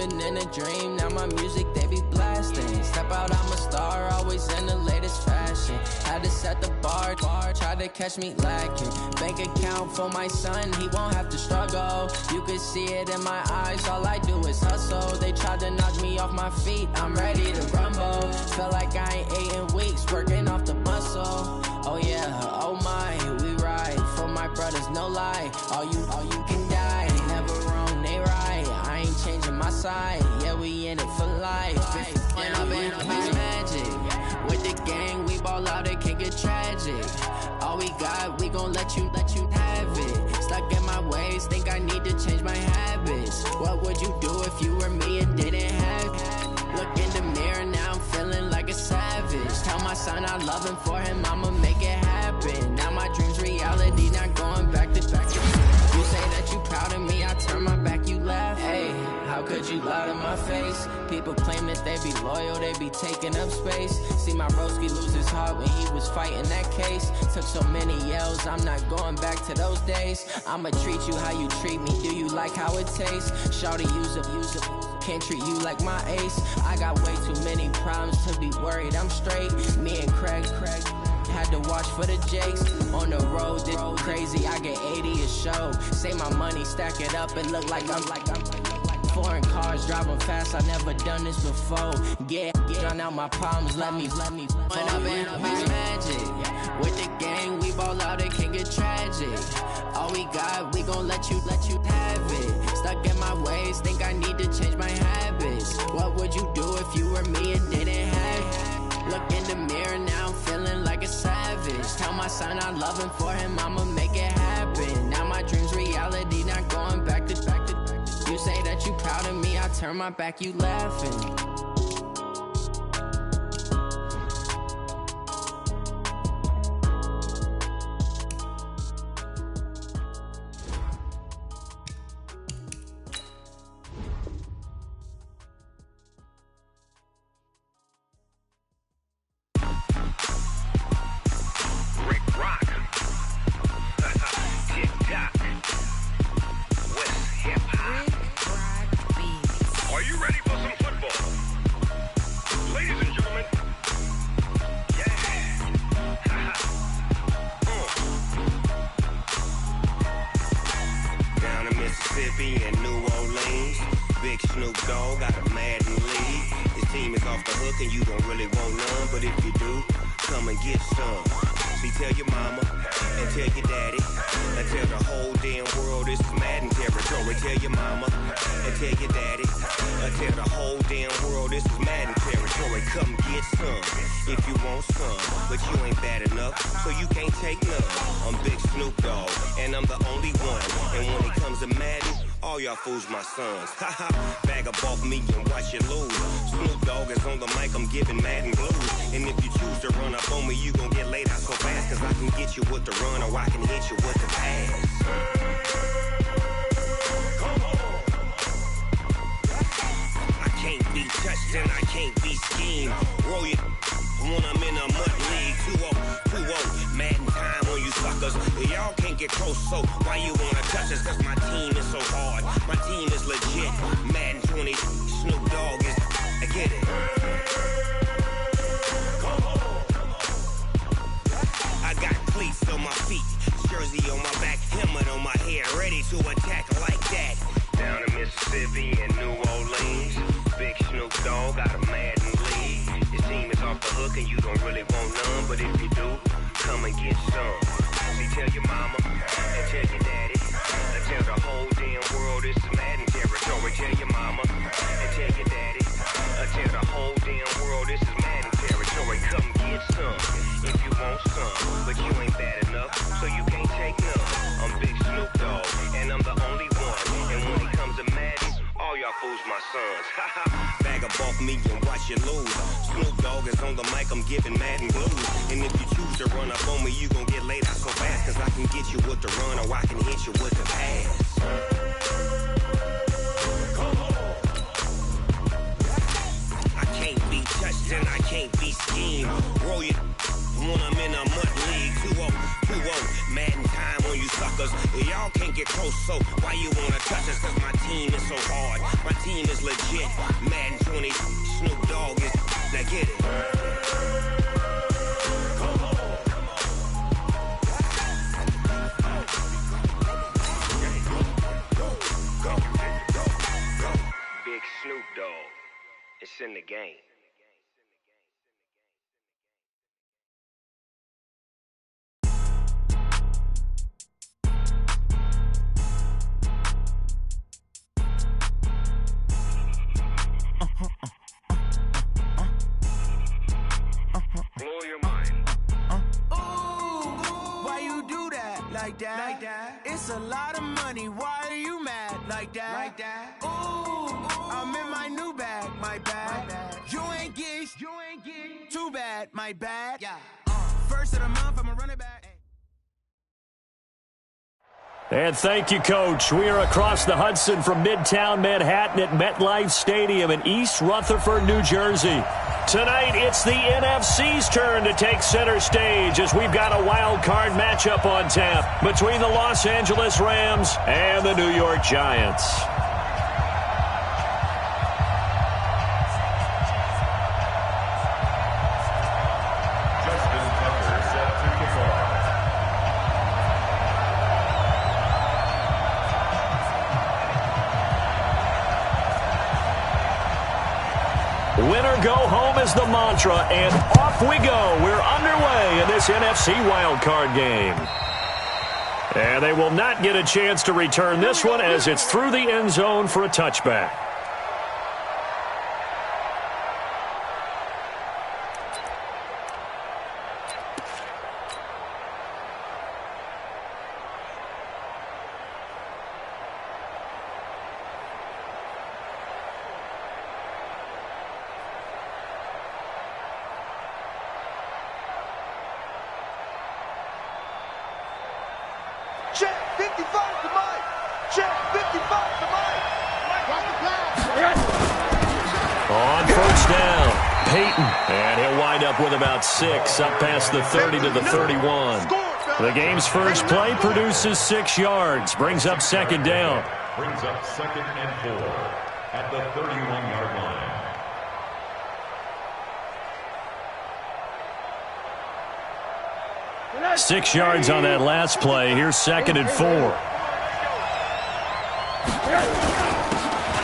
living in a dream, now my music they be blasting. Step out, I'm a star, always in the latest fashion. Had to set the bar, try to catch me lacking. Bank account for my son, he won't have to struggle. You can see it in my eyes, all I do is hustle. They tried to knock me off my feet, I'm ready to rumble. Felt like I ain't ate in weeks, working off the muscle. Oh yeah, oh my, we ride for my brothers, no lie. All you can die, never wrong, they right. I ain't changing my side, yeah, we in it for life. When I've been magic, with the gang, we ball out, it can get tragic. All we got, we gon' let you have it. Stuck in my ways, think I need to change my habits. What would you do if you were me and didn't have it? Look in the mirror, now I'm feeling like a savage. Tell my son I love him, for him I'ma make it happen. Now my dream's reality, not going back to back. You say that you proud of me, I turn my back, you laugh. Hey, how could you lie to my face? People claim that they be loyal, they be taking up space. See my broski lose his heart when he was fighting that case. Took so many yells, I'm not going back to those days. I'ma treat you how you treat me, do you like how it tastes? Shawty, use it, can't treat you like my ace. I got way too many problems to be worried, I'm straight. Me and Craig had to watch for the Jakes. On the road, this crazy, I get 80 a show. Say my money, stack it up, and look like I'm foreign cars, driving fast, I never done this before. Get drown out my problems, let me When I've been magic, with the gang, we ball out, it can get tragic. All we got, we gon' let you have it. Stuck in my ways, think I need to change my habits. What would you do if you were me and didn't have it? Look in the mirror, now I'm feeling like a savage. Tell my son I love him, for him I'ma make it happen. Now my dream's reality, not going back to. You say that you proud of me, I turn my back, you laughing. Fools my sons, haha. Bag up off me and watch you lose. Snoop Dogg is on the mic, I'm giving Madden blues. And if you choose to run up on me, you gon' get laid out so fast. Cause I can get you with the run or I can hit you with the pass. I can't be touched and I can't be schemed. Roll you when I'm in a mud league. 2-0, Madden time on you suckers. Y'all can't get close, so why you wanna touch us? Cause my team is so hard, my team is legit. Madden 20, Snoop Dogg is, I get it. I got cleats on my feet, jersey on my back, helmet on my head, ready to attack like that. Down in Mississippi and New Orleans, big Snoop Dogg got a Madden league. His team is off the hook and you don't really want none, but if you do, come and get some. See, tell your mama and tell your daddy, and tell the whole damn world this is Madden territory. Tell your mama and tell your daddy, and tell the whole damn world this is Madden territory. Come get some if you want some, but you ain't bad enough, so you can't take none. I'm Big Snoop Dogg, and I'm the only one. And when it comes to Madden, all y'all fools my sons. Bag up off me and watch you lose. Snoop Dogg is on the mic, I'm giving Madden blues. And if you choose to run up on me, you gon' get laid out so fast. Cause I can get you with the run or I can hit you with the pass. I can't be touched and I can't be schemed. Roll you when I'm in a mud league. 2-0, Madden time on you suckers. Y'all can't get close, so why you wanna touch us? Cause my team is so hard. My team is legit. Madden 20, Snoop Dogg is. Now get it. Big Snoop Dogg. It's in the game. Blow your mind. Ooh, why you do that? Like that? It's a lot of money. Why are you mad? Like that? Ooh, I'm in my new bag. My bad. You ain't getting too bad. My bad. Yeah. First of the month, I'ma run it back. And thank you, Coach. We are across the Hudson from Midtown Manhattan at MetLife Stadium in East Rutherford, New Jersey. Tonight, it's the NFC's turn to take center stage as we've got a wild card matchup on tap between the Los Angeles Rams and the New York Giants. Winner go home is the mantra, and off we go. We're underway in this NFC wildcard game. And they will not get a chance to return this one as it's through the end zone for a touchback. Check 55 to Mike. Check 55 to Mike. Watch the pass. On first down, Peyton. And he'll wind up with about 6 up past the 30 to the 31. The game's first play produces 6 yards. Brings up second down. Brings up 2nd and 4 at the 31-yard line. 6 yards on that last play. Here's 2nd and 4.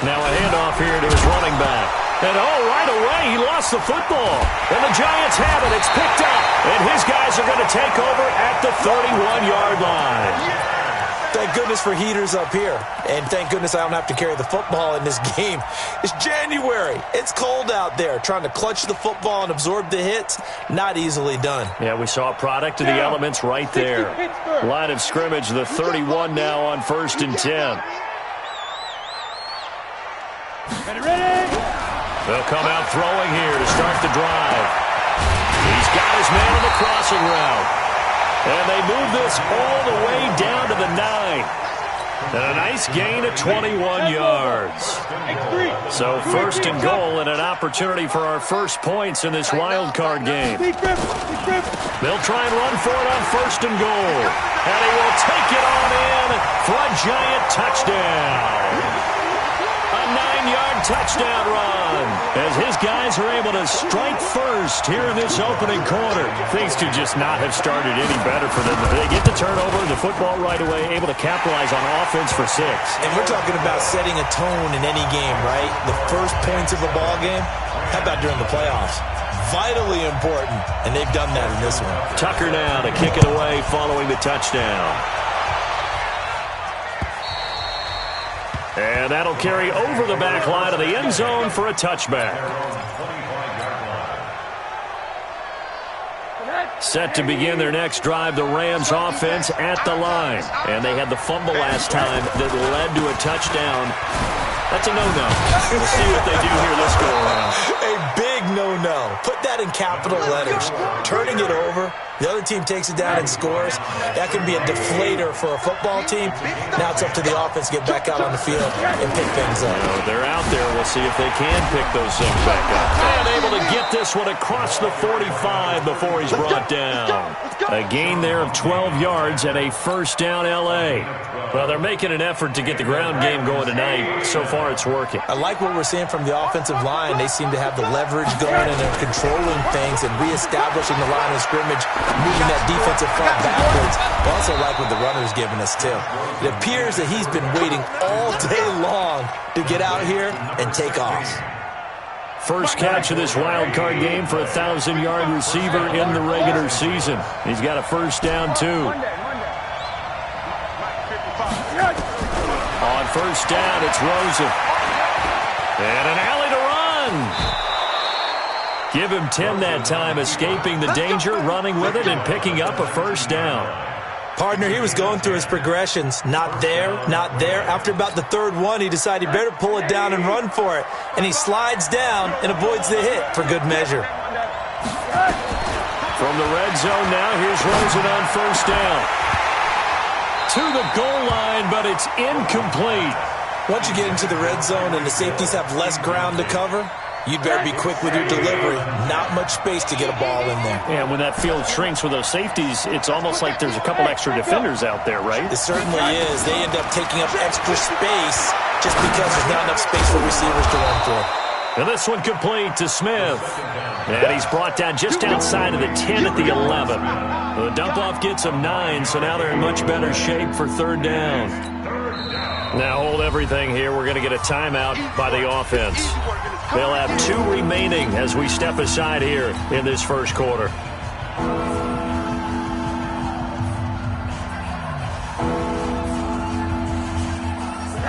Now a handoff here to his running back. And right away, he lost the football. And the Giants have it. It's picked up. And his guys are going to take over at the 31-yard line. Thank goodness for heaters up here. And thank goodness I don't have to carry the football in this game. It's January. It's cold out there. Trying to clutch the football and absorb the hits, not easily done. Yeah, we saw a product of the elements right there. Line of scrimmage, the 31 now on 1st and 10. They'll come out throwing here to start the drive. He's got his man on the crossing route. And they move this all the way down to the 9. And a nice gain of 21 yards. So 1st and goal and an opportunity for our first points in this wild card game. They'll try and run for it on 1st and goal. And he will take it on in for a Giant touchdown. A 9-yard touchdown run as his guys are able to strike first here in this opening quarter. Things could just not have started any better for them. They get the turnover, the football right away, able to capitalize on offense for 6. And we're talking about setting a tone in any game, right? The first points of the ball game. How about during the playoffs? Vitally important, and they've done that in this one. Tucker now to kick it away following the touchdown. And that'll carry over the back line of the end zone for a touchback. Set to begin their next drive, the Rams offense at the line. And they had the fumble last time that led to a touchdown. That's a no-no. We'll see what they do here this go-around. A big no-no. Put that in capital letters. Turning it over, the other team takes it down and scores. That can be a deflator for a football team. Now it's up to the offense to get back out on the field and pick things up. They're out there. We'll see if they can pick those things back up. And able to get this one across the 45 before he's brought down. A gain there of 12 yards and a first down L.A. Well, they're making an effort to get the ground game going tonight. So far, it's working. I like what we're seeing from the offensive line. They seem to have the leverage going, and they're controlling things and reestablishing the line of scrimmage, moving that defensive front backwards. I also like what the runner's giving us, too. It appears that he's been waiting all day long to get out here and take off. First catch of this wild card game for a 1,000-yard receiver in the regular season. He's got a first down, too. On first down, it's Rosen. And an alley to run. Give him 10 that time, escaping the danger, running with it, and picking up a first down. Partner, he was going through his progressions. Not there, not there. After about the third one, he decided he better pull it down and run for it. And he slides down and avoids the hit for good measure. From the red zone now, here's Rosen on first down. To the goal line, but it's incomplete. Once you get into the red zone and the safeties have less ground to cover, you'd better be quick with your delivery. Not much space to get a ball in there. And when that field shrinks with those safeties, it's almost like there's a couple extra defenders out there, right? It certainly is. They end up taking up extra space just because there's not enough space for receivers to run for. And this one complete to Smith. And he's brought down just outside of the 10 at the 11. The dump-off gets him 9, so now they're in much better shape for third down. Now hold everything here. We're going to get a timeout by the offense. They'll have 2 remaining as we step aside here in this first quarter.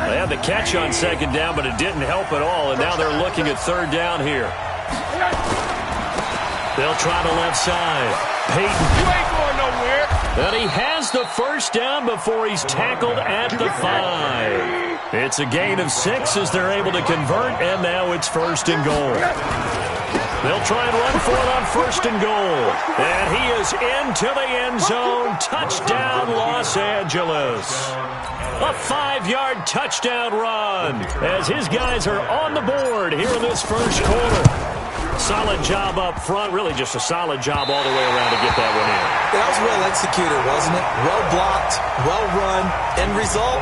They had the catch on second down, but it didn't help at all, and now they're looking at third down here. They'll try the left side. Peyton. You ain't going nowhere. And he has the first down before he's tackled at the 5. It's a gain of 6 as they're able to convert, and now it's first and goal. They'll try and run for it on first and goal. And he is into the end zone. Touchdown, Los Angeles. A 5-yard touchdown run as his guys are on the board here in this first quarter. Solid job up front. Really just a solid job all the way around to get that one in. That was well executed, wasn't it? Well blocked, well run. End result,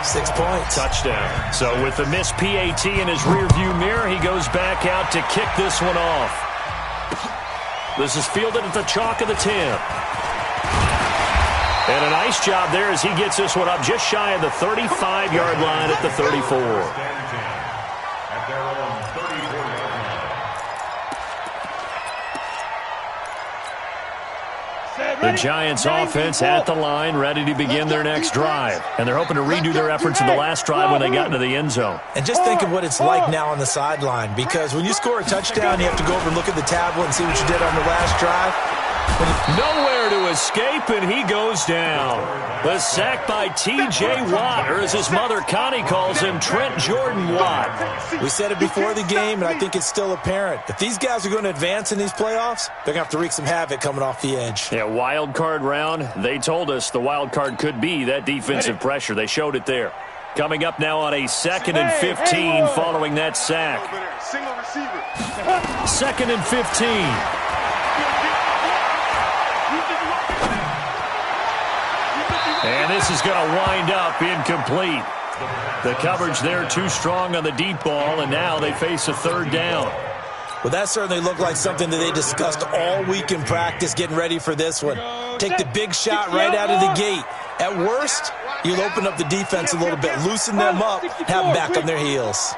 6 points. Touchdown. So with the missed PAT in his rearview mirror, he goes back out to kick this one off. This is fielded at the chalk of the 10. And a nice job there as he gets this one up just shy of the 35-yard line at the 34. The Giants offense at the line, ready to begin their next drive. And they're hoping to redo their efforts in the last drive when they got into the end zone. And just think of what it's like now on the sideline, because when you score a touchdown, you have to go over and look at the tablet and see what you did on the last drive. Nowhere to escape, and he goes down. The sack by T.J. Watt, or as his mother Connie calls him, Trent Jordan Watt. We said it before the game, and I think it's still apparent. If these guys are going to advance in these playoffs, they're going to have to wreak some havoc coming off the edge. Yeah, wild card round. They told us the wild card could be that defensive pressure. They showed it there. Coming up now on a 2nd and 15 following that sack. Single receiver. 2nd and 15. And this is going to wind up incomplete. The coverage there too strong on the deep ball, and now they face a third down. Well, that certainly looked like something that they discussed all week in practice getting ready for this one. Take the big shot right out of the gate. At worst, you'll open up the defense a little bit, loosen them up, have them back on their heels.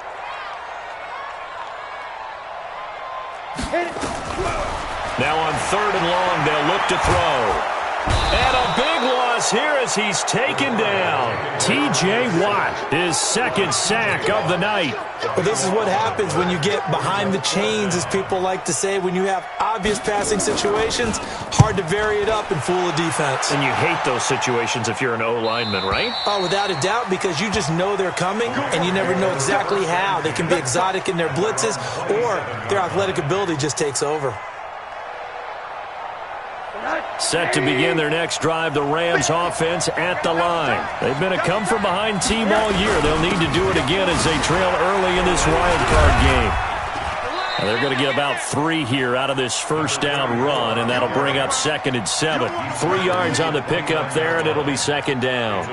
Now on 3rd and long, they'll look to throw. And a big loss falls here as he's taken down. T.J. Watt, his second sack of the night. Well, this is what happens when you get behind the chains, as people like to say. When you have obvious passing situations, hard to vary it up and fool a defense. And you hate those situations if you're an O-lineman, right? Oh, without a doubt, because you just know they're coming, and you never know exactly how. They can be exotic in their blitzes, or their athletic ability just takes over. Set to begin their next drive, the Rams offense at the line. They've been a come-from-behind team all year. They'll need to do it again as they trail early in this wild card game. Now they're going to get about 3 here out of this first down run, and that'll bring up 2nd and 7. 3 yards on the pickup there, and it'll be 2nd down.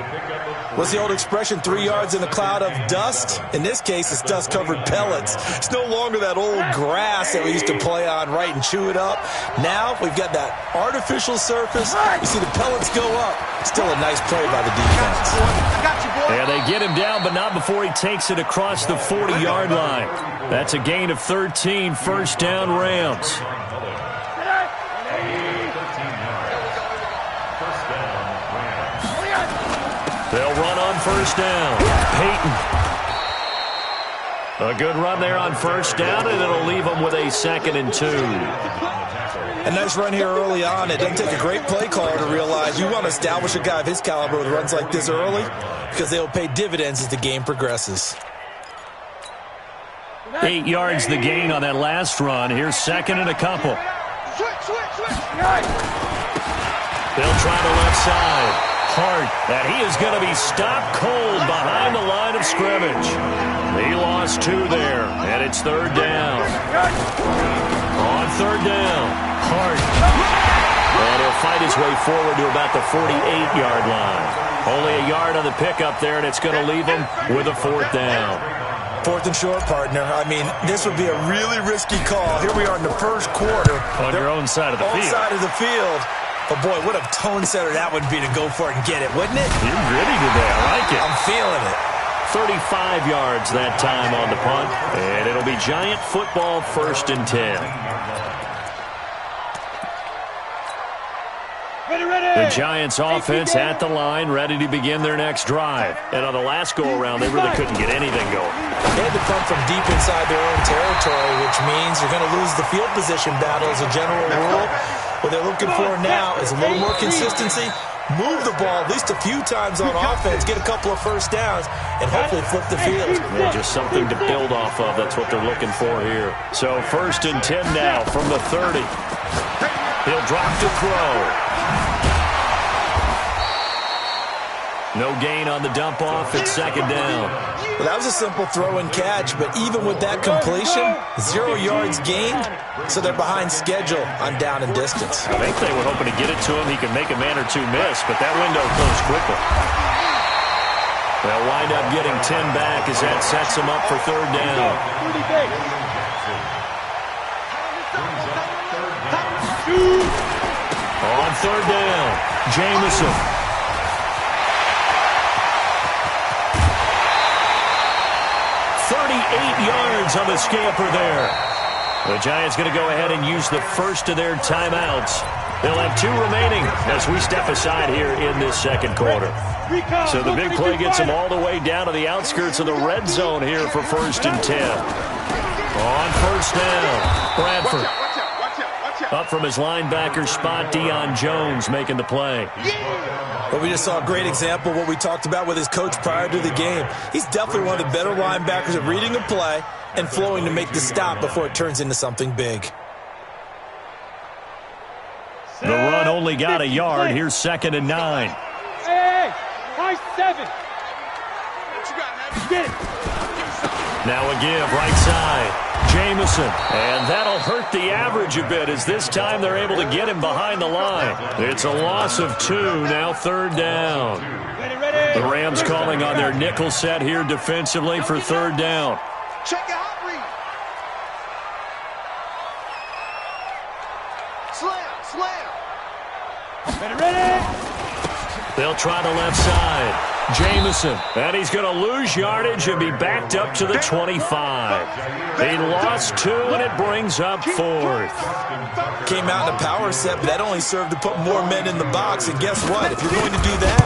What's the old expression, 3 yards in a cloud of dust? In this case, it's dust-covered pellets. It's no longer that old grass that we used to play on, right, and chew it up. Now we've got that artificial surface. You see the pellets go up. Still a nice play by the defense. Yeah, they get him down, but not before he takes it across the 40-yard line. That's a gain of 13, first down Rams. They'll run on first down. Peyton. A good run there on first down, and it'll leave them with a 2nd and 2. A nice run here early on. It doesn't take a great play caller to realize you want to establish a guy of his caliber with runs like this early, because they'll pay dividends as the game progresses. 8 yards the gain on that last run. Here's 2nd and a couple. They'll try the left side. Hart, and he is going to be stopped cold behind the line of scrimmage. He lost 2 there, and it's 3rd down. On 3rd down, Hart. And he'll fight his way forward to about the 48-yard line. Only a yard on the pickup there, and it's going to leave him with a 4th down. 4th and short, partner. I mean, this would be a really risky call. Here we are in the first quarter. On your own side of the field. Own side of the field. But, boy, what a tone setter that would be to go for it and get it, wouldn't it? You're gritty today. I like it. I'm feeling it. 35 yards that time on the punt. And it'll be Giant football, 1st and 10. The Giants offense at the line, ready to begin their next drive. And on the last go-around, they really couldn't get anything going. They had to come from deep inside their own territory, which means you're going to lose the field position battle as a general rule. What they're looking for now is a little more consistency, move the ball at least a few times on offense, get a couple of first downs, and hopefully flip the field. Yeah, just something to build off of. That's what they're looking for here. So 1st and 10 now from the 30. He'll drop to throw. No gain on the dump off. It's 2nd down. Well, that was a simple throw and catch, but even with that completion, 0 yards gained, so they're behind schedule on down and distance. I think they were hoping to get it to him. He could make a man or 2 miss, but that window closed quickly. They'll wind up getting 10 back as that sets them up for 3rd down. On 3rd down, Jamison. 38 yards on the scamper there. The Giants going to go ahead and use the first of their timeouts. They'll have 2 remaining as we step aside here in this 2nd quarter. So the big play gets them all the way down to the outskirts of the red zone here for 1st and 10. On 1st down, Bradford. Up from his linebacker spot, Deion Jones making the play. But we just saw a great example of what we talked about with his coach prior to the game. He's definitely one of the better linebackers at reading a play and flowing to make the stop before it turns into something big. The run only got a yard. Here's 2nd and 9. Hey, high 7. Get it. Now a give, right side. Jamison, and that'll hurt the average a bit as this time they're able to get him behind the line. It's a loss of 2, now 3rd down. The Rams calling on their nickel set here defensively for 3rd down. Check your hot read. Slam, slam. Ready. They'll try the left side. Jamison, and he's going to lose yardage and be backed up to the 25. He lost 2, and it brings up 4th. Came out in a power set, but that only served to put more men in the box. And guess what? If you're going to do that,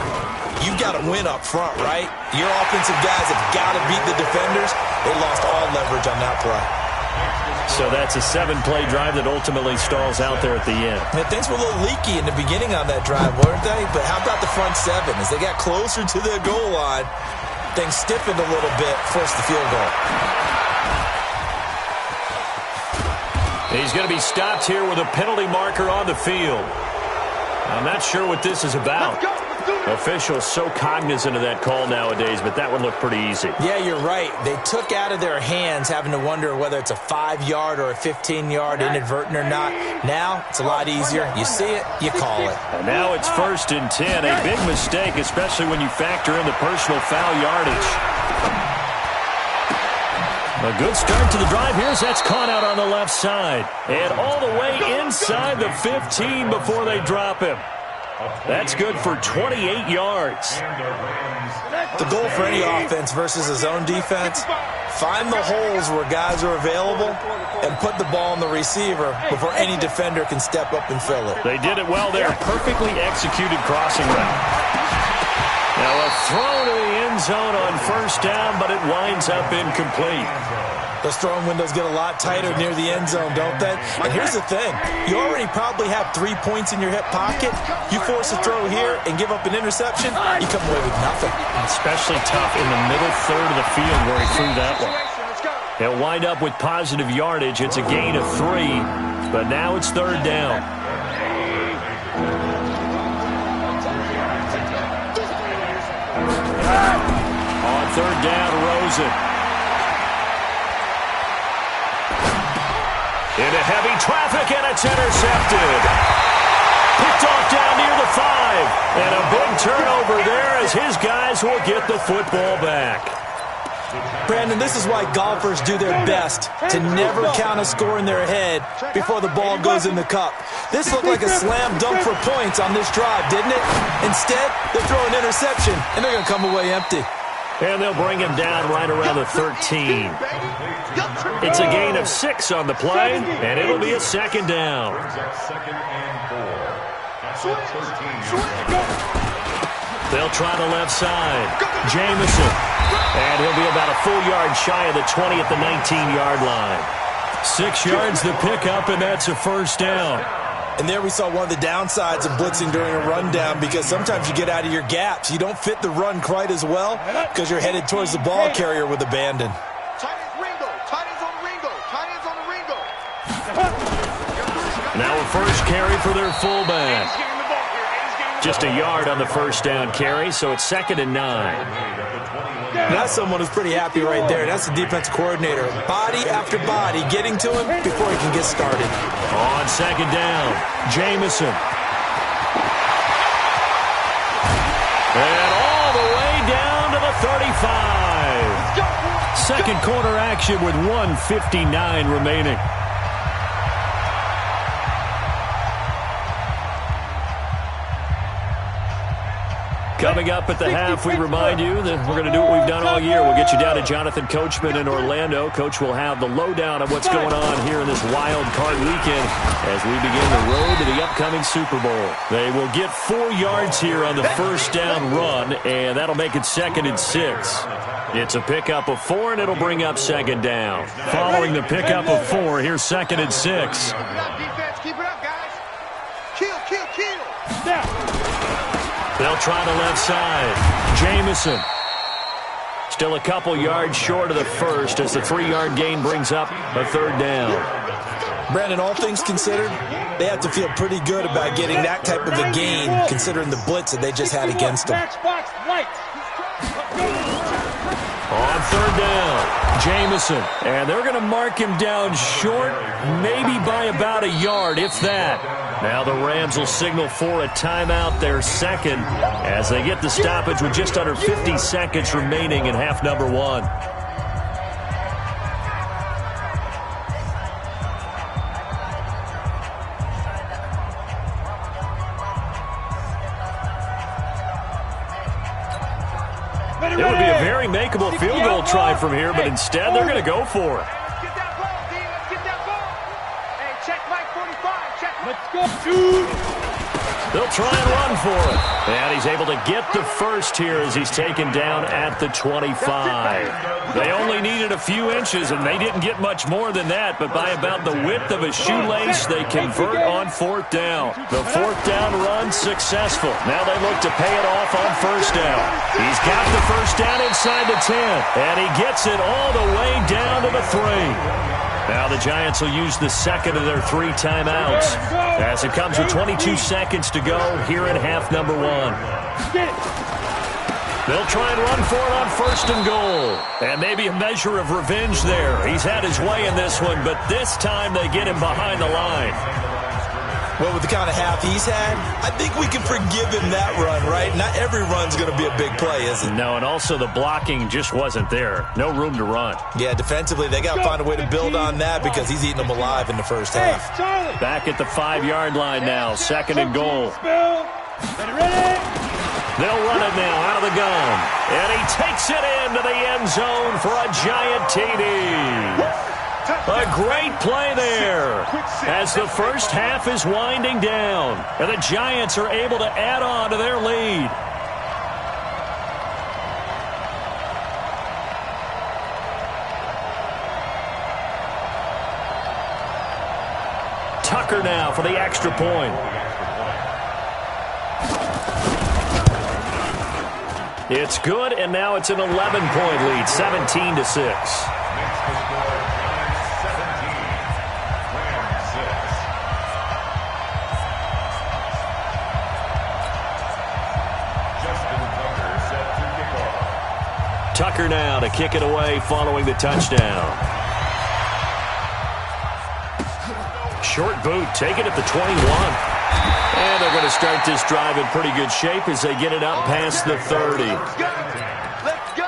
you've got to win up front, right? Your offensive guys have got to beat the defenders. They lost all leverage on that play. So that's a 7-play drive that ultimately stalls out there at the end. Man, things were a little leaky in the beginning on that drive, weren't they? But how about the front 7? As they got closer to the goal line, things stiffened a little bit, forced the field goal. He's going to be stopped here with a penalty marker on the field. I'm not sure what this is about. Officials so cognizant of that call nowadays, but that one looked pretty easy. Yeah, you're right. They took out of their hands having to wonder whether it's a 5-yard or a 15-yard inadvertent or not. Now, it's a lot easier. You see it, you call it. And now it's 1st and 10. A big mistake, especially when you factor in the personal foul yardage. A good start to the drive. Here's that's caught out on the left side. And all the way inside the 15 before they drop him. That's good for 28 yards. The goal for any offense versus a zone defense, find the holes where guys are available and put the ball on the receiver before any defender can step up and fill it. They did it well there. Perfectly executed crossing route. Now a throw to the end zone on 1st down, but it winds up incomplete. Those throwing windows get a lot tighter near the end zone, don't they? And here's the thing. You already probably have 3 points in your hip pocket. You force a throw here and give up an interception, you come away with nothing. Especially tough in the middle third of the field where he threw that one. He'll wind up with positive yardage. It's a gain of 3, but now it's 3rd down. On 3rd down, Rosen. Into heavy traffic, and it's intercepted. Picked off down near the 5. And a big turnover there as his guys will get the football back. Brandon, this is why golfers do their best to never count a score in their head before the ball goes in the cup. This looked like a slam dunk for points on this drive, didn't it? Instead, they throw an interception, and they're going to come away empty. And they'll bring him down right around the 13. It's a gain of 6 on the play, and it'll be a 2nd down. They'll try the left side. Jamison. And he'll be about a full yard shy of the 20 at the 19-yard line. 6 yards the pickup, and that's a 1st down. And there we saw one of the downsides of blitzing during a rundown, because sometimes you get out of your gaps. You don't fit the run quite as well because you're headed towards the ball carrier with abandon. Now a first carry for their fullback. Just a yard on the 1st down carry, so it's 2nd and 9. That's someone who's pretty happy right there. That's the defense coordinator. Body after body getting to him before he can get started. On 2nd down, Jamison. And all the way down to the 35. 2nd quarter action with 1:59 remaining. Coming up at the half, we remind you that we're going to do what we've done all year. We'll get you down to Jonathan Coachman in Orlando. Coach will have the lowdown of what's going on here in this wild card weekend as we begin the road to the upcoming Super Bowl. They will get 4 yards here on the 1st down run, and that'll make it 2nd and 6. It's a pickup of 4, and it'll bring up 2nd down. Following the pickup of 4, here's 2nd and 6. Keep it up, guys. Kill. They'll try the left side. Jamison. Still a couple yards short of the 1st as the 3-yard gain brings up a 3rd down. Brandon, all things considered, they have to feel pretty good about getting that type of a gain considering the blitz that they just had against them. On 3rd down, Jamison. And they're going to mark him down short, maybe by about a yard, if that. Now the Rams will signal for a timeout, their 2nd, as they get the stoppage with just under 50 seconds remaining in half number 1. It would be a very makeable field goal try from here, but instead they're going to go for it. Get that ball, D. Let's get that ball. Hey, check Mike 45. Check. Let's go, dude. They'll try and run for it. And he's able to get the first here as he's taken down at the 25. They only needed a few inches, and they didn't get much more than that. But by about the width of a shoelace, they convert on fourth down. The fourth down run successful. Now they look to pay it off on first down. He's got the first down inside the 10, and he gets it all the way down to the 3. Now the Giants will use the second of their 3 timeouts as it comes with 22 seconds to go here in half number 1. They'll try and run for it on first and goal. And maybe a measure of revenge there. He's had his way in this one, but this time they get him behind the line. Well, with the kind of half he's had, I think we can forgive him that run, right? Not every run's going to be a big play, is it? No, and also the blocking just wasn't there. No room to run. Yeah, defensively, they got to find a way to build on that because he's eating them alive in the first half. Back at the 5-yard line now, second and goal. They'll run it now out of the gun. And he takes it into the end zone for a giant TD. A great play there as the first half is winding down. And the Giants are able to add on to their lead. Tucker now for the extra point. It's good, and now it's an 11-point lead, 17-6. Tucker now to kick it away following the touchdown. Short boot, taken at the 21. And they're going to start this drive in pretty good shape as they get it up past the 30. Let's go.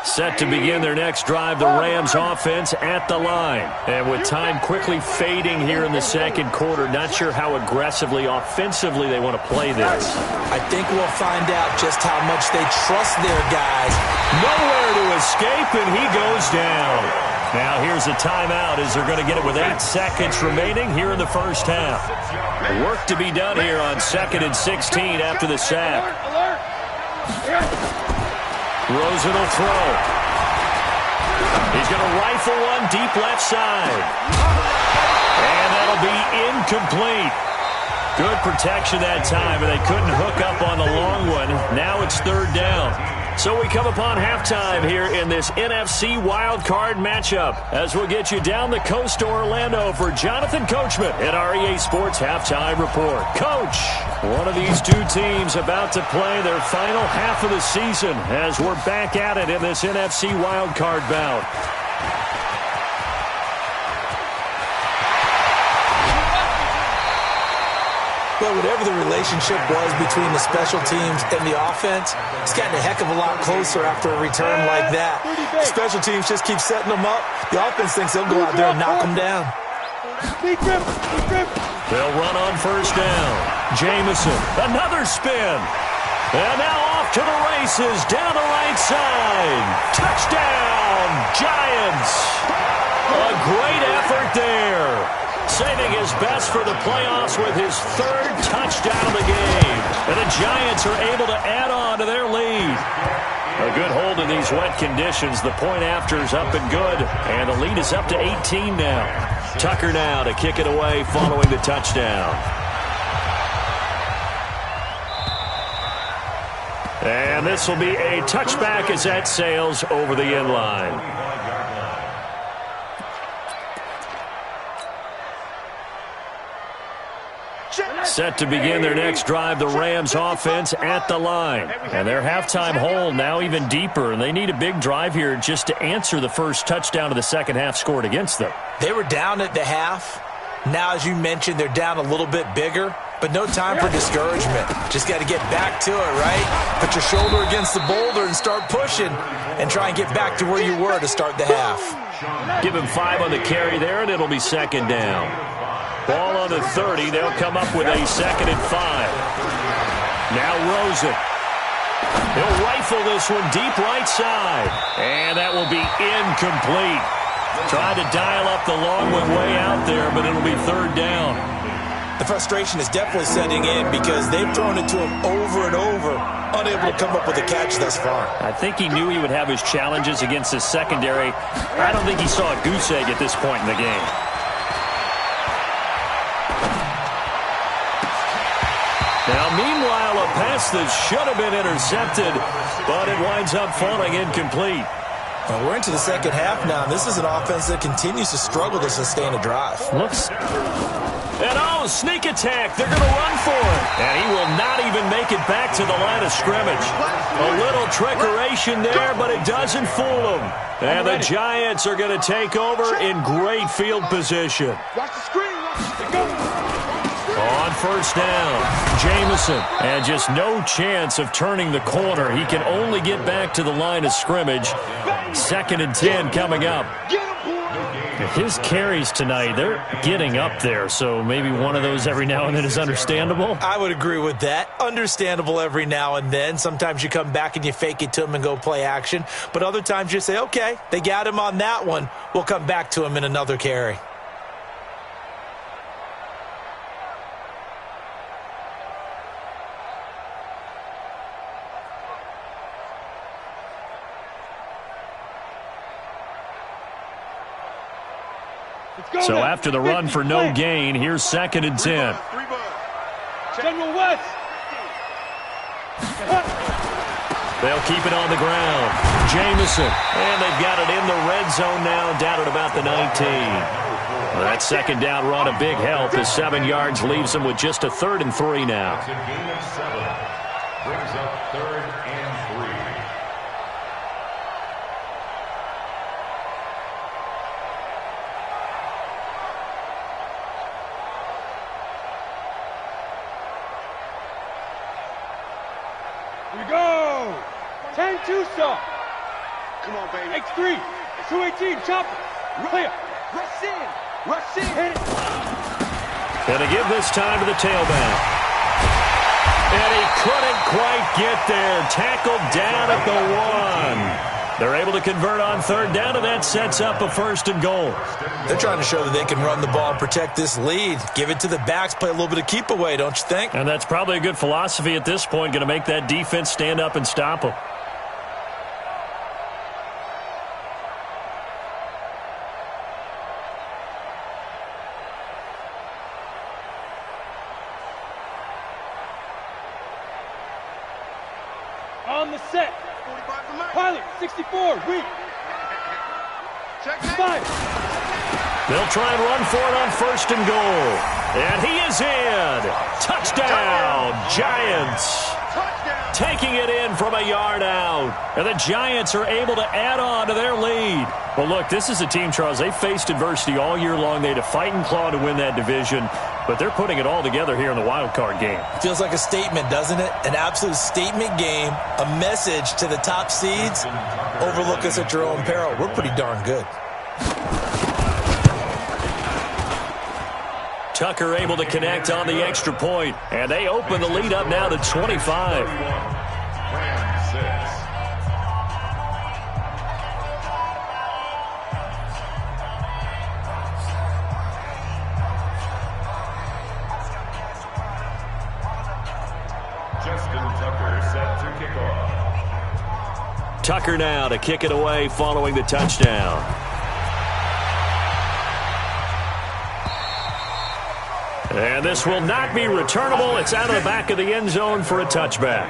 Set to begin their next drive, the Rams offense at the line. And with time quickly fading here in the second quarter, not sure how aggressively, offensively they want to play this. I think we'll find out just how much they trust their guys. Nowhere to escape, and he goes down. Now here's a timeout as they're going to get it with 8 seconds remaining here in the first half. Work to be done here on 2nd and 16 after the sack. Rosen will throw. He's going to rifle one deep left side. And that'll be incomplete. Good protection that time, and they couldn't hook up on the long one. Now it's 3rd down. So we come upon halftime here in this NFC wildcard matchup as we'll get you down the coast to Orlando for Jonathan Coachman at our EA Sports Halftime Report. Coach, one of these two teams about to play their final half of the season as we're back at it in this NFC wildcard bout. Well, whatever the relationship was between the special teams and the offense, it's gotten a heck of a lot closer after a return like that. The special teams just keep setting them up. The offense thinks they'll go out there and knock them down. They'll run on first down. Jamison, another spin. And now off to the races, down the right side. Touchdown, Giants. A great effort there. Saving his best for the playoffs with his 3rd touchdown of the game. And the Giants are able to add on to their lead. A good hold in these wet conditions. The point after is up and good. And the lead is up to 18 now. Tucker now to kick it away following the touchdown. And this will be a touchback as that sails over the end line. Set to begin their next drive, the Rams offense at the line. And their halftime hole now even deeper, and they need a big drive here just to answer the first touchdown of the second half scored against them. They were down at the half. Now, as you mentioned, they're down a little bit bigger, but no time for discouragement. Just got to get back to it, right? Put your shoulder against the boulder and start pushing and try and get back to where you were to start the half. Give him 5 on the carry there, and it'll be second down. Ball on the 30. They'll come up with a 2nd and 5. Now Rosen. He'll rifle this one deep right side. And that will be incomplete. Tried to dial up the long one way out there, but it'll be third down. The frustration is definitely setting in because they've thrown it to him over and over, unable to come up with a catch thus far. I think he knew he would have his challenges against his secondary. I don't think he saw a goose egg at this point in the game. Now, meanwhile, a pass that should have been intercepted, but it winds up falling incomplete. Well, we're into the second half now, and this is an offense that continues to struggle to sustain a drive. Looks. And sneak attack. They're going to run for it. And he will not even make it back to the line of scrimmage. A little trickeration there, but it doesn't fool him. And the Giants are going to take over in great field position. Watch the screen. Go. On first down, Jamison. And just no chance of turning the corner. He can only get back to the line of scrimmage. 2nd and 10 coming up. His carries tonight, they're getting up there, so maybe one of those every now and then is understandable. I would agree with that. Understandable every now and then. Sometimes you come back and you fake it to him and go play action. But other times you say, okay, they got him on that one. We'll come back to him in another carry. So after the run for no gain, here's 2nd and 10. General West. They'll keep it on the ground. Jamison. And they've got it in the red zone now, down at about the 19. Well, that 2nd down run a big help as 7 yards leaves them with just a 3rd and 3 now. It's a gain of 7. Brings up 3rd and 3. Here we go. 10-2 stop. Come on, baby. X3. 218. Chop it. Clear. Rush in. Rush in. Hit it. Gonna give this time to the tailback. And he couldn't quite get there. Tackled down at the 1. They're able to convert on 3rd down, and that sets up a 1st and goal. They're trying to show that they can run the ball and protect this lead. Give it to the backs, play a little bit of keep away, don't you think? And that's probably a good philosophy at this point, going to make that defense stand up and stop them. On the set. 45 for Mike. Pilot. 64. Weak. Check 5. They'll try and run for it on 1st and goal. And he is in. Touchdown, Giants. Touchdown. Taking it in from a yard out. And the Giants are able to add on to their lead. Well, look, this is a team, Charles, they faced adversity all year long. They had to fight and claw to win that division. But they're putting it all together here in the wild card game. Feels like a statement, doesn't it? An absolute statement game, a message to the top seeds. Overlook us at your own peril. We're pretty darn good. Tucker able to connect on the extra point, and they open the lead up now to 25. Rams 6. Justin Tucker set to kick off. Tucker now to kick it away following the touchdown. And this will not be returnable. It's out of the back of the end zone for a touchback.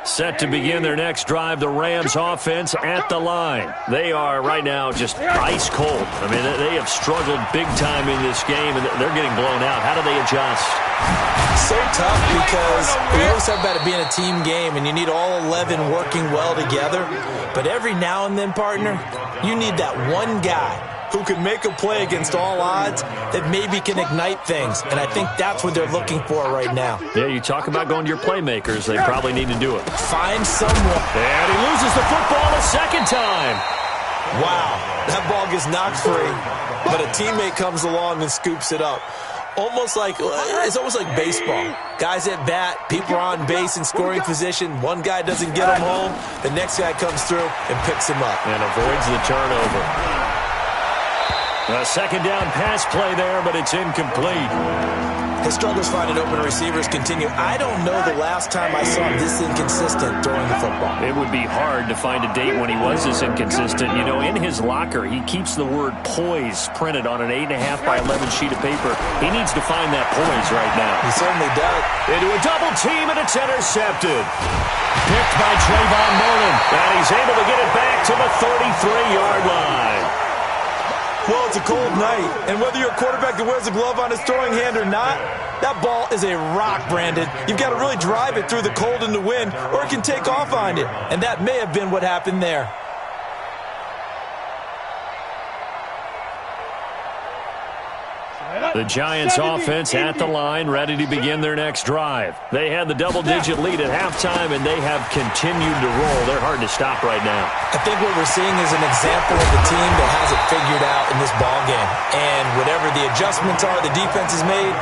Set to begin their next drive, the Rams offense at the line. They are right now just ice cold. I mean, they have struggled big time in this game, and they're getting blown out. How do they adjust? So tough because we always talk about it being a team game, and you need all 11 working well together. But every now and then, partner, you need that one guy who can make a play against all odds that maybe can ignite things. And I think that's what they're looking for right now. Yeah, you talk about going to your playmakers. They probably need to do it. Find someone. And he loses the football a second time. Wow. That ball gets knocked free, but a teammate comes along and scoops it up. It's almost like baseball. Guys at bat, people are on base in scoring position. One guy doesn't get him home. The next guy comes through and picks him up. And avoids the turnover. A second down pass play there, but it's incomplete. His struggles finding open receivers continue. I don't know the last time I saw him this inconsistent throwing the football. It would be hard to find a date when he was this inconsistent. You know, in his locker, he keeps the word poise printed on an 8.5 by 11 sheet of paper. He needs to find that poise right now. He certainly does. Into a double team, and it's intercepted. Picked by Trayvon Mullen, and he's able to get it back to the 33-yard line. Well, it's a cold night, and whether you're a quarterback that wears a glove on his throwing hand or not, that ball is a rock, Brandon. You've got to really drive it through the cold and the wind, or it can take off on you. And that may have been what happened there. The Giants offense at the line, ready to begin their next drive. They had the double-digit lead at halftime, and they have continued to roll. They're hard to stop right now. I think what we're seeing is an example of the team that has it figured out in this ball game. And whatever the adjustments are the defense has made,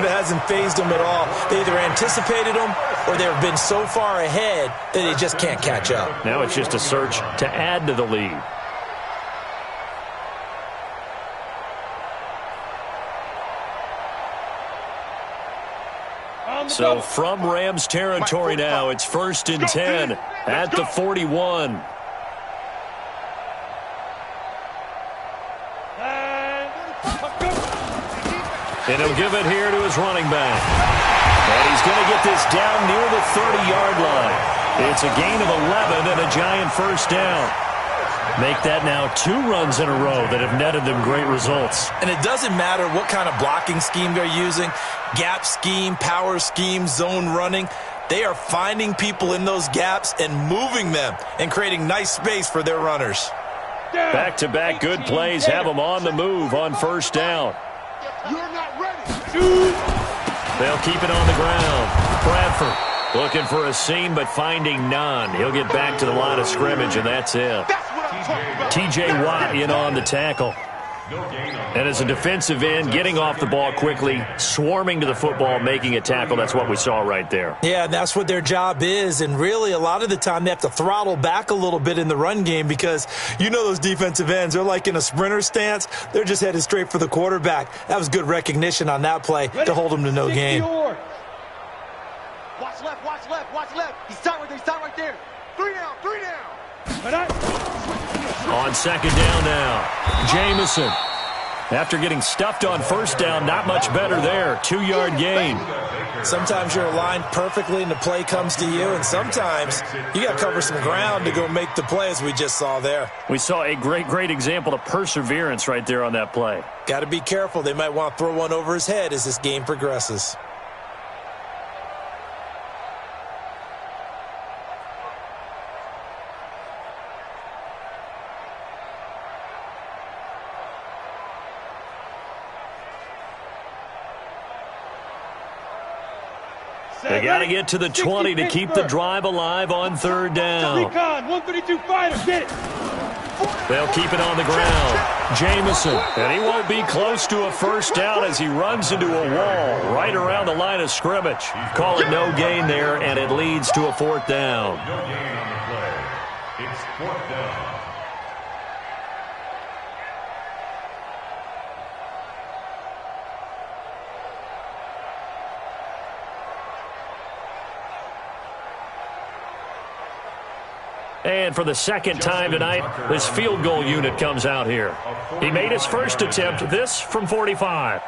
hasn't phased them at all. They either anticipated them or they've been so far ahead that they just can't catch up. Now it's just a search to add to the lead. So from Rams territory now, it's 1st and 10 at the 41. And he'll give it here to his running back. And he's going to get this down near the 30-yard line. It's a gain of 11 and a Giant first down. Make that now 2 runs in a row that have netted them great results. And it doesn't matter what kind of blocking scheme they're using, gap scheme, power scheme, zone running. They are finding people in those gaps and moving them and creating nice space for their runners. Back-to-back good plays have them on the move on first down. You're not ready. They'll keep it on the ground. Bradford looking for a seam but finding none. He'll get back to the line of scrimmage, and that's it. T.J. Watt in on the tackle. And as a defensive end, getting off the ball quickly, swarming to the football, making a tackle, that's what we saw right there. Yeah, that's what their job is. And really, a lot of the time, they have to throttle back a little bit in the run game because you know those defensive ends, they're like in a sprinter stance. They're just headed straight for the quarterback. That was good recognition on that play to hold them to no gain. Watch left, watch left, watch left. He's tight right there, he's tight right there. 3 down, 3 down. On second down now, Jamison. After getting stuffed on first down, not much better there. 2-yard gain. Sometimes you're aligned perfectly and the play comes to you, and sometimes you got to cover some ground to go make the play, as we just saw there. We saw a great example of perseverance right there on that play. Got to be careful. They might want to throw one over his head as this game progresses. They got to get to the 20 to keep the drive alive on third down. 132 fighter, get it. They'll keep it on the ground. Jamison, and he won't be close to a first down as he runs into a wall right around the line of scrimmage. Call it no gain there, and it leads to a 4th down. No gain on the play. It's 4th down. And for the second time tonight, this field goal unit comes out here. He made his first attempt, this from 45.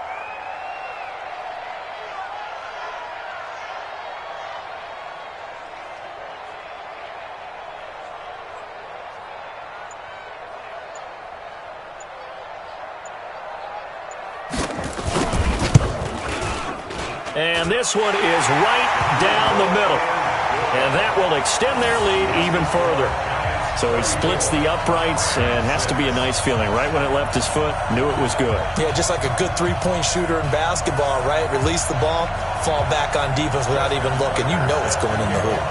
And this one is right down the middle. And that will extend their lead even further. So he splits the uprights and has to be a nice feeling. Right when it left his foot, knew it was good. Yeah, just like a good three-point shooter in basketball, right? Release the ball, fall back on defense without even looking. You know it's going in the hoop.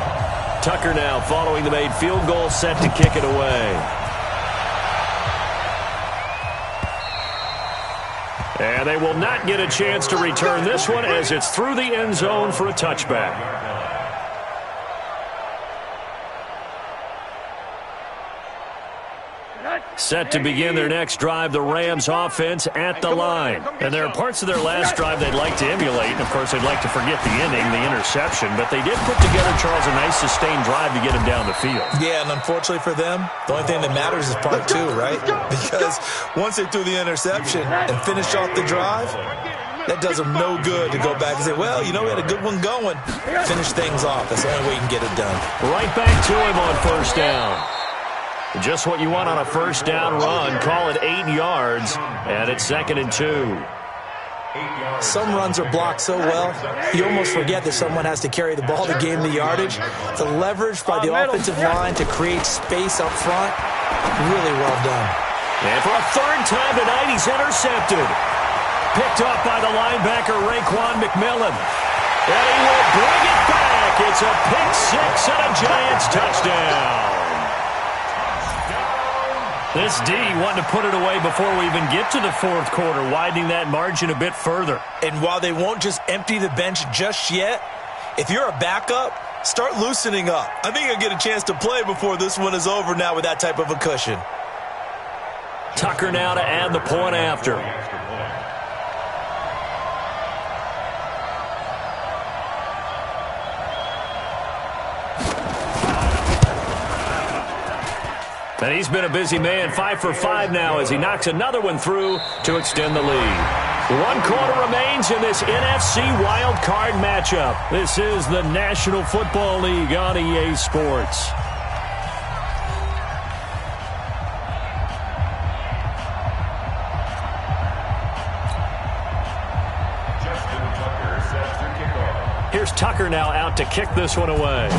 Tucker now following the made field goal, set to kick it away. And they will not get a chance to return this one as it's through the end zone for a touchback. Set to begin their next drive, the Rams offense at the line. And there are parts of their last drive they'd like to emulate. And, of course, they'd like to forget the inning, the interception. But they did put together, Charles, a nice sustained drive to get him down the field. Yeah, and unfortunately for them, the only thing that matters is part two, right? Because once they threw the interception and finished off the drive, that does them no good to go back and say, well, you know, we had a good one going. Finish things off. That's the only way you can get it done. Right back to him on first down. Just what you want on a first down run. Call it 8 yards, and it's 2nd and 2. Some runs are blocked so well, you almost forget that someone has to carry the ball to gain the yardage. The leverage by the offensive line to create space up front, really well done. And for a third time tonight, he's intercepted. Picked off by the linebacker, Raekwon McMillan. And he will bring it back. It's a pick six and a Giants touchdown. This D wanting to put it away before we even get to the fourth quarter, widening that margin a bit further. And while they won't just empty the bench just yet, if you're a backup, start loosening up. I think you'll get a chance to play before this one is over now with that type of a cushion. Tucker now to add the point after. And he's been a busy man, 5 for 5 now as he knocks another one through to extend the lead. 1 quarter remains in this NFC wild card matchup. This is the National Football League on EA Sports. Here's Tucker now out to kick this one away.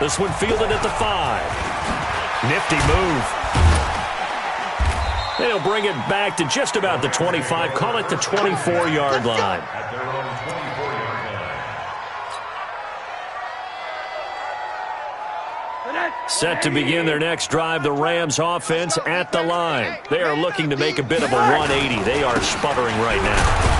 This one fielded at the 5. Nifty move. They'll bring it back to just about the 25. Call it the 24-yard line. Set to begin their next drive, the Rams offense at the line. They are looking to make a bit of a 180. They are sputtering right now.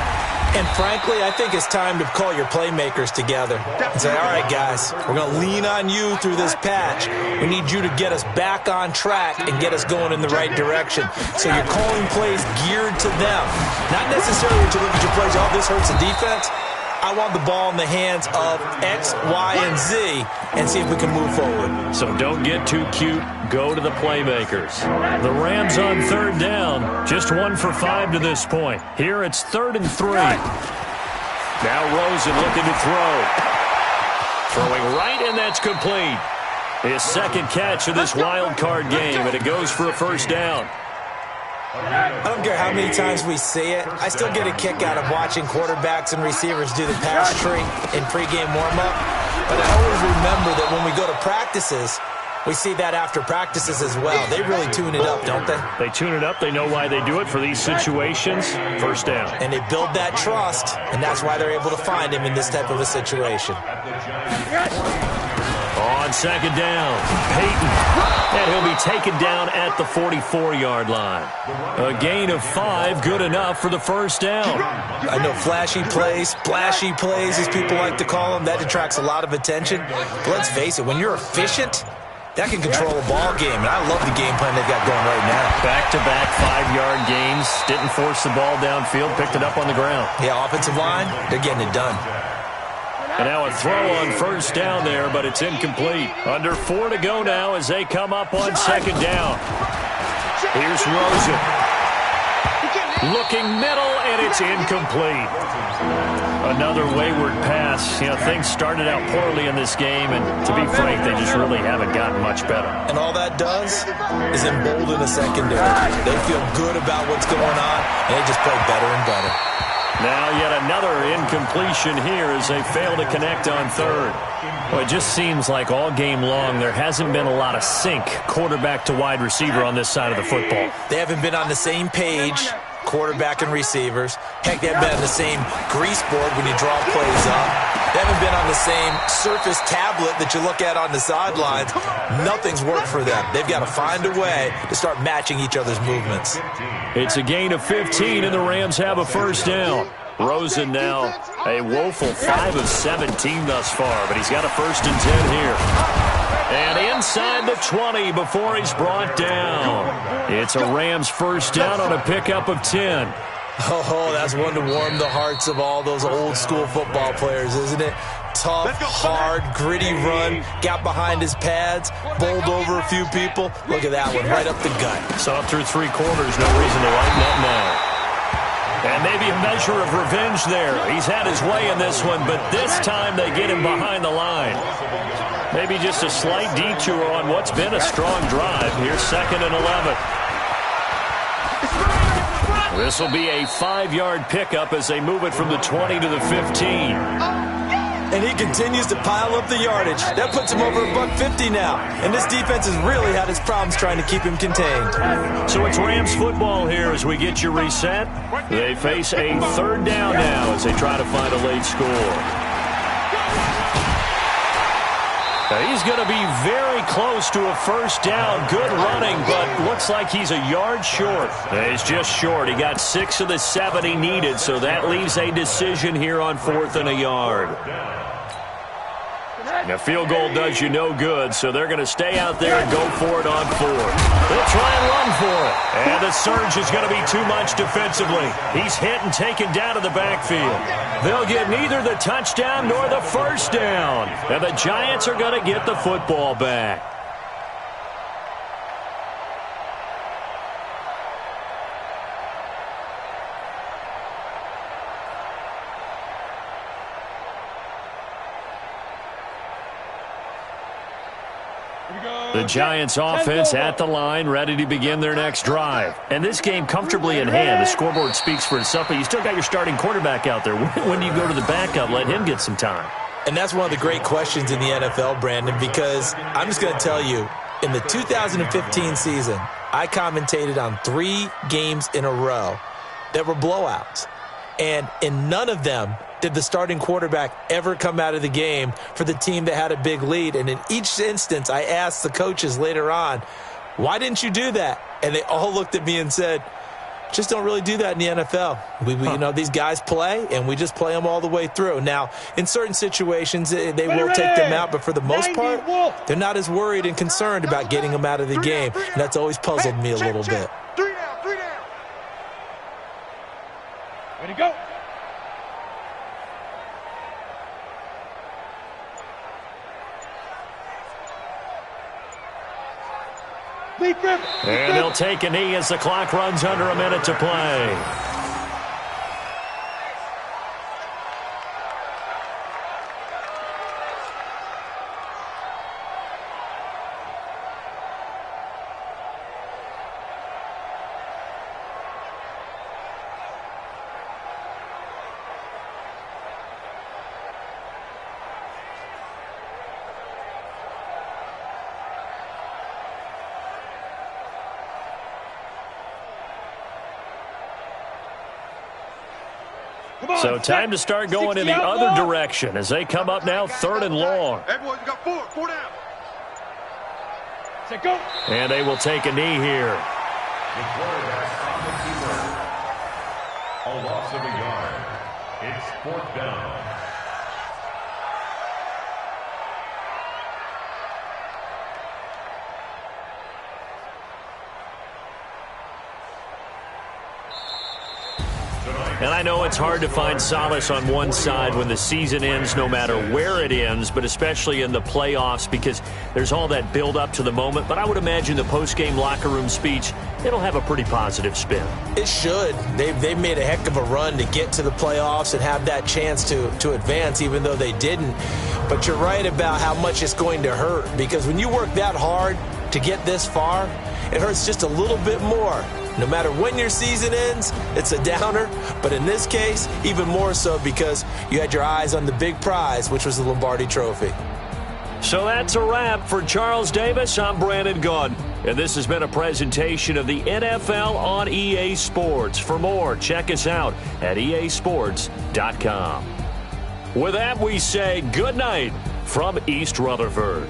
And frankly, I think it's time to call your playmakers together and say, all right, guys, we're going to lean on you through this patch. We need you to get us back on track and get us going in the right direction. So you're calling plays geared to them. Not necessarily to look at your plays, oh, this hurts the defense. I want the ball in the hands of X, Y, and Z and see if we can move forward. So don't get too cute. Go to the playmakers. The Rams on third down. Just 1 for 5 to this point. Here it's 3rd and 3. Now Rosen looking to throw. Throwing right, and that's complete. His second catch of this wild card game, and it goes for a first down. I don't care how many times we see it. I still get a kick out of watching quarterbacks and receivers do the pass tree in pregame warm-up. But I always remember that when we go to practices, we see that after practices as well. They really tune it up, don't they? They tune it up. They know why they do it for these situations. First down. And they build that trust, and that's why they're able to find him in this type of a situation. On second down, Peyton. And he'll be taken down at the 44-yard line. A gain of 5, good enough for the first down. I know flashy plays, splashy plays, as people like to call them, that attracts a lot of attention. But let's face it, when you're efficient, that can control a ball game, and I love the game plan they've got going right now. Back-to-back 5-yard gains, didn't force the ball downfield, picked it up on the ground. Yeah, offensive line, they're getting it done. And now a throw on first down there, but it's incomplete. Under 4 to go now as they come up on second down. Here's Rosen. Looking middle, and it's incomplete. Another wayward pass. You know, things started out poorly in this game, and to be frank, they just really haven't gotten much better. And all that does is embolden the secondary. They feel good about what's going on, and they just play better and better. Now yet another incompletion here as they fail to connect on third. Well, it just seems like all game long there hasn't been a lot of sync quarterback to wide receiver on this side of the football. They haven't been on the same page, quarterback and receivers. Heck, they haven't been on the same grease board when you draw plays up. They haven't been on the same Surface tablet that you look at on the sidelines. Nothing's worked for them. They've got to find a way to start matching each other's movements. It's a gain of 15, and the Rams have a first down. Rosen now a woeful 5 of 17 thus far, but he's got a 1st and 10 here. And inside the 20 before he's brought down. It's a Rams first down on a pickup of 10. Oh, that's one to warm the hearts of all those old-school football players, isn't it? Tough, hard, gritty run, got behind his pads, bowled over a few people. Look at that one, right up the gut. So up through 3 quarters, no reason to lighten up now. And maybe a measure of revenge there. He's had his way in this one, but this time they get him behind the line. Maybe just a slight detour on what's been a strong drive. Here's 2nd and 11. This will be a 5-yard pickup as they move it from the 20 to the 15. And he continues to pile up the yardage. That puts him over $150 now. And this defense has really had its problems trying to keep him contained. So it's Rams football here as we get you reset. They face a 3rd down now as they try to find a late score. Now he's going to be very close to a first down. Good running, but looks like he's a yard short. He's just short. He got 6 of the 7 he needed, so that leaves a decision here on 4th and a yard. Now, field goal does you no good, so they're going to stay out there and go for it on 4th. They'll try and run for it. And the surge is going to be too much defensively. He's hit and taken down to the backfield. They'll get neither the touchdown nor the first down. And the Giants are going to get the football back. The Giants offense at the line, ready to begin their next drive. And this game comfortably in hand. The scoreboard speaks for itself, but you still got your starting quarterback out there. When do you go to the backup? Let him get some time. And that's one of the great questions in the NFL, Brandon, because I'm just going to tell you, in the 2015 season, I commentated on 3 games in a row that were blowouts. And in none of them did the starting quarterback ever come out of the game for the team that had a big lead. And in each instance, I asked the coaches later on, why didn't you do that? And they all looked at me and said, just don't really do that in the NFL. You know, these guys play, and we just play them all the way through. Now, in certain situations, they will take them out, but for the most part, they're not as worried and concerned about getting them out of the game. And that's always puzzled me a little bit. 3 down, 3 down. Ready to go. And they'll take a knee as the clock runs under a minute to play. So time to start going in the other direction as they come up now 3rd and long. Everyone, you got 4 down. Set, go. And they will take a knee here. The quarterback on the keeper. A loss of a yard. It's 4th down. And I know it's hard to find solace on one side when the season ends, no matter where it ends, but especially in the playoffs because there's all that build up to the moment. But I would imagine the post-game locker room speech, it'll have a pretty positive spin. It should. They've made a heck of a run to get to the playoffs and have that chance to advance, even though they didn't. But you're right about how much it's going to hurt because when you work that hard to get this far, it hurts just a little bit more. No matter when your season ends, it's a downer. But in this case, even more so because you had your eyes on the big prize, which was the Lombardi Trophy. So that's a wrap for Charles Davis. I'm Brandon Gunn. And this has been a presentation of the NFL on EA Sports. For more, check us out at easports.com. With that, we say good night from East Rutherford.